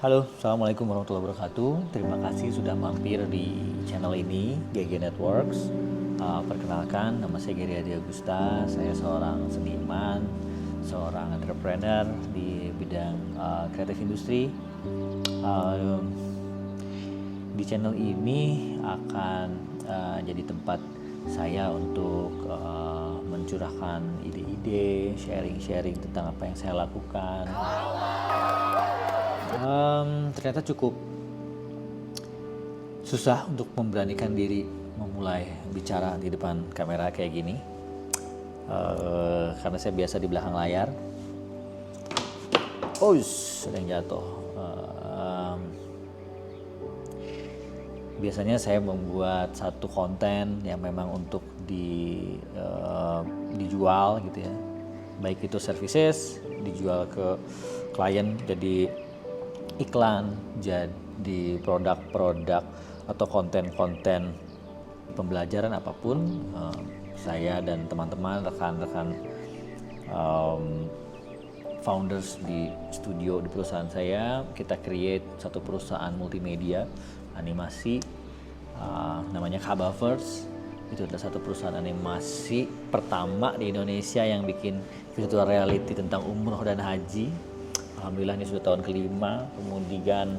Halo, Assalamualaikum warahmatullahi wabarakatuh. Terima kasih sudah mampir di channel ini, GG Networks. Perkenalkan, nama saya Gary Adi Agusta. Saya seorang seniman, seorang entrepreneur di bidang kreatif industri. Di channel ini akan jadi tempat saya untuk mencurahkan ide-ide, sharing-sharing tentang apa yang saya lakukan. Ternyata cukup susah untuk memberanikan diri memulai bicara di depan kamera kayak gini, karena saya biasa di belakang layar. Ada yang jatuh. Biasanya saya membuat satu konten yang memang untuk dijual gitu ya, baik itu services dijual ke klien jadi iklan, jadi produk-produk atau konten-konten pembelajaran apapun. Saya dan teman-teman rekan-rekan founders di studio di perusahaan saya, kita create satu perusahaan multimedia animasi, namanya Kabaverse. Itu adalah satu perusahaan animasi pertama di Indonesia yang bikin virtual reality tentang umroh dan haji. Alhamdulillah ini sudah tahun kelima. Kemudian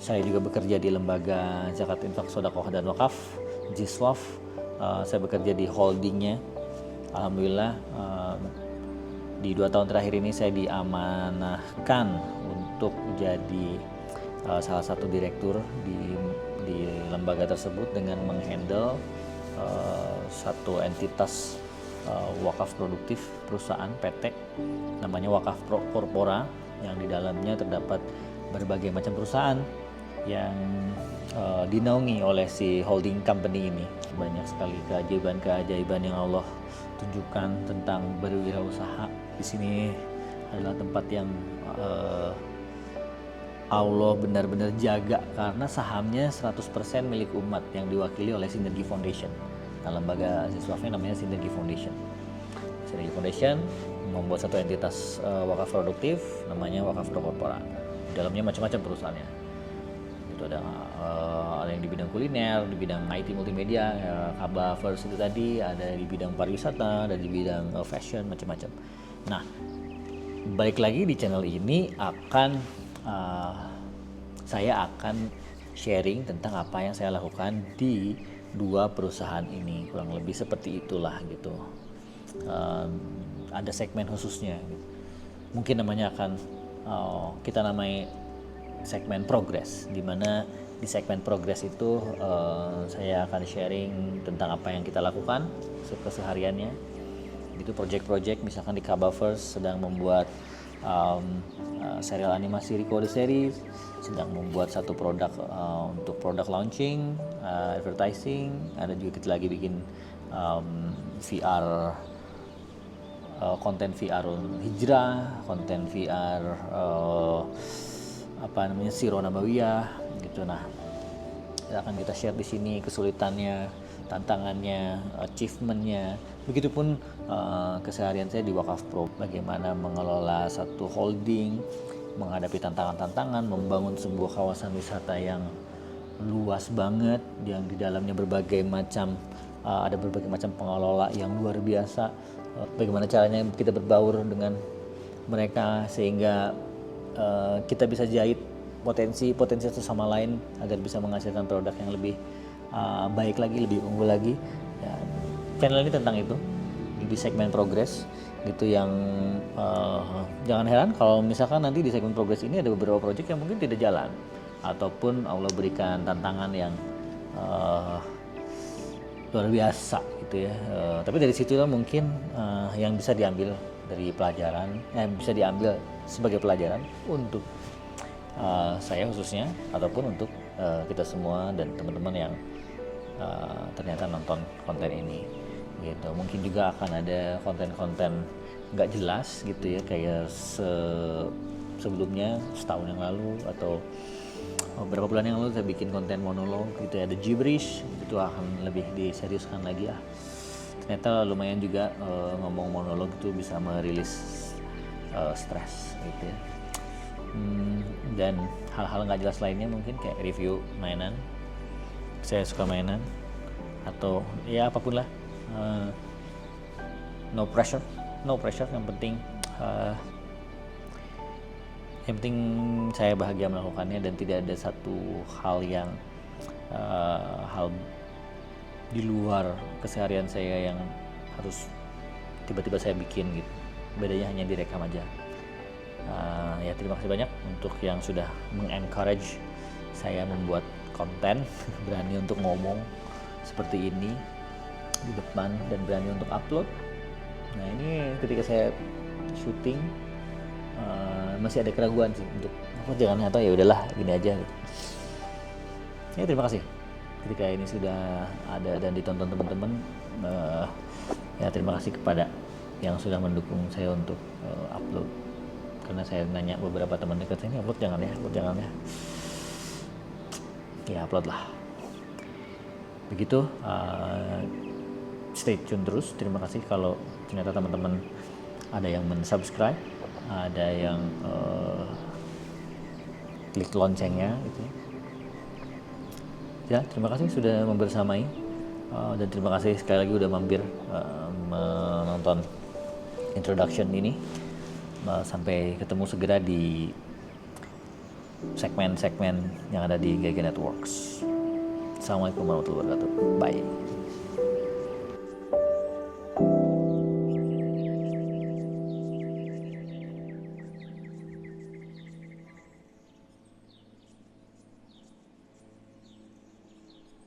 saya juga bekerja di lembaga Zakat Infak Sedekah dan Wakaf, JISWAF. Saya bekerja di holdingnya. Alhamdulillah di 2 tahun terakhir ini saya diamanahkan untuk jadi salah satu direktur di lembaga tersebut dengan menghandle satu entitas wakaf produktif perusahaan PT namanya Wakaf Corpora, yang di dalamnya terdapat berbagai macam perusahaan yang dinaungi oleh si holding company ini. Banyak sekali keajaiban yang Allah tunjukkan tentang berwirausaha. Di sini adalah tempat yang Allah benar-benar jaga, karena sahamnya 100% milik umat yang diwakili oleh Sinergi Foundation. Nah, lembaga siswafnya namanya Sinergi Foundation. Sinergi Foundation membuat satu entitas wakaf produktif namanya Wakaf Corpora. Di dalamnya macam-macam perusahaannya. Itu ada yang di bidang kuliner, di bidang IT multimedia, Kabaverse itu tadi, ada di bidang pariwisata, ada di bidang fashion, macam-macam. Nah, balik lagi di channel ini saya akan sharing tentang apa yang saya lakukan di 2 perusahaan ini, kurang lebih seperti itulah gitu. Ada segmen khususnya gitu. Mungkin namanya akan kita namai segmen progress, di mana di segmen progress itu saya akan sharing tentang apa yang kita lakukan kesehariannya. Itu project-project, misalkan di Kabaverse sedang membuat serial animasi Rico the Series, sedang membuat satu produk untuk produk launching, advertising. Ada juga kita lagi bikin VR, konten VR hijrah, konten VR Sirah Nabawiyah gitu. Nah, akan kita share di sini kesulitannya, tantangannya, achievementnya. Begitupun keseharian saya di Wakaf Pro, bagaimana mengelola satu holding, menghadapi tantangan-tantangan, membangun sebuah kawasan wisata yang luas banget, yang di dalamnya ada berbagai macam pengelola yang luar biasa. Bagaimana caranya kita berbaur dengan mereka sehingga kita bisa jahit potensi satu sama lain agar bisa menghasilkan produk yang lebih baik lagi, lebih unggul lagi. Ya, channel ini tentang itu di segmen progress gitu, yang jangan heran kalau misalkan nanti di segmen progress ini ada beberapa project yang mungkin tidak jalan, ataupun Allah berikan tantangan yang luar biasa gitu ya. Tapi dari situlah mungkin yang bisa diambil dari pelajaran, bisa diambil sebagai pelajaran untuk saya khususnya, ataupun untuk kita semua dan teman-teman yang ternyata nonton konten ini gitu. Mungkin juga akan ada konten-konten nggak jelas gitu ya, kayak sebelumnya setahun yang lalu atau beberapa bulan yang lalu saya bikin konten monolog gitu ya, ada gibberish, itu akan lebih diseriuskan lagi ya. Ternyata lumayan juga ngomong monolog itu bisa merilis stres gitu ya. dan hal-hal nggak jelas lainnya, mungkin kayak review mainan, saya suka mainan, atau ya apapun lah. No pressure, yang penting saya bahagia melakukannya, dan tidak ada satu hal yang hal di luar keseharian saya yang harus tiba-tiba saya bikin gitu. Bedanya hanya direkam aja. Ya terima kasih banyak untuk yang sudah mengencourage saya membuat konten, berani untuk ngomong seperti ini di depan dan berani untuk upload. Nah ini ketika saya syuting masih ada keraguan sih untuk jangan, atau ya udahlah gini aja gitu. Ya terima kasih ketika ini sudah ada dan ditonton teman-teman. Ya terima kasih kepada yang sudah mendukung saya untuk upload, karena saya nanya beberapa teman dekat saya, ini upload jangan ya, ya upload lah. Begitu, stay tune terus. Terima kasih kalau ternyata teman-teman ada yang mensubscribe, ada yang klik loncengnya gitu ya. Terima kasih sudah membersamai, dan terima kasih sekali lagi udah mampir menonton introduction ini. Sampai ketemu segera di segmen-segmen yang ada di GG Networks. Assalamualaikum warahmatullahi wabarakatuh. Bye.